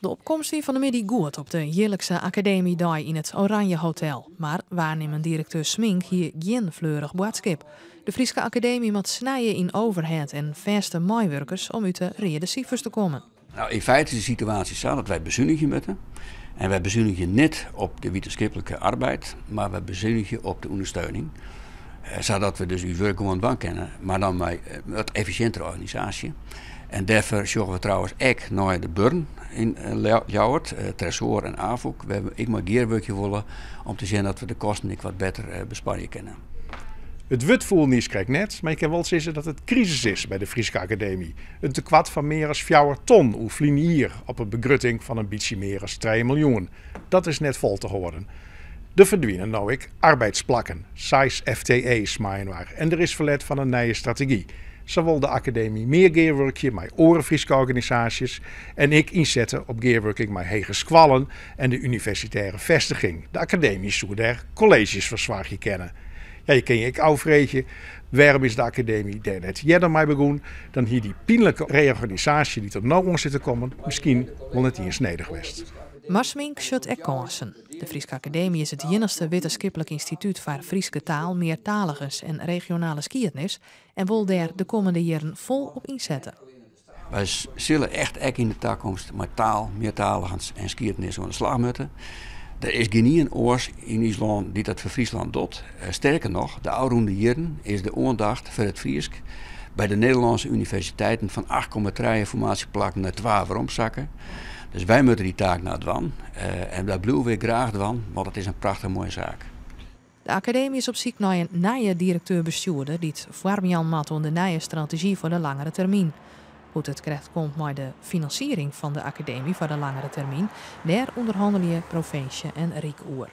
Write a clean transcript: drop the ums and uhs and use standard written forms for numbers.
De opkomst wie van de middag goed op de jaarlijkse academiedag in het Oranje Hotel. Maar waarnemend directeur Smink hier geen fleurig boodschap. De Frieske Academie moet snijden in overheid en vaste meewerkers om uit de rede cijfers te komen. Nou, in feite is de situatie zo dat wij bezuinigen moeten. En wij bezuinigen niet op de wetenschappelijke arbeid, maar wij bezuinigen op de ondersteuning. Zodat we dus uw werk gewoon bank kennen, maar dan met een efficiëntere organisatie. En daarvoor zorgen we trouwens ook naar de burn in Ljouwert, Tresor en Avok. We hebben ik maar geerwerkje willen om te zien dat we de kosten wat beter besparen kunnen. Het wutvoelnieuws krijgt net, maar ik kan wel zeggen dat het crisis is bij de Frieske Academie. Een tekwart van meer dan 4 ton hoevlien hier op een begrutting van een beetje meer dan 2 miljoen. Dat is net vol te houden. Er verdwijnen nou ik arbeidsplakken, 6 FTE's maar. En er is verlet van een nieuwe strategie. Zo wil de academie meer geerwerkje met Frieske organisaties en ik inzetten op geerwerking met Hege Squallen en de universitaire vestiging. De academie zou daar collegesverzwaarje kennen. Ja, je ken je ik afvreetje, waarom is de academie daar net eerder mee begonnen dan hier die pijnlijke reorganisatie die tot nu om zit te komen, misschien wel net eens neder geweest. Maar Smink shut er kansen. De Frieske Academie is het enigste wetenschappelijk instituut voor Frieske taal, meertaligers en regionale skiëtnis en wil daar de komende jaren vol op inzetten. Wij zullen echt in de toekomst met taal, meertaligers en skiëtnis aan de slag moeten. Er is geen oors in Island die dat voor Friesland doet. Sterker nog, de oude jaren is de aandacht voor het Friesk bij de Nederlandse universiteiten van 8,3 formatieplakken naar 12 omzakken. Dus wij moeten die taak naar dwan. En daar blijven we graag dwan, want het is een prachtig mooie zaak. De academie is op zoek naar een nieuwe directeur-bestuurder die het vormen moet aan de nieuwe strategie voor de langere termijn. Hoe het terecht komt met de financiering van de academie voor de langere termijn, daar onderhandelen provincie en Rijk oer.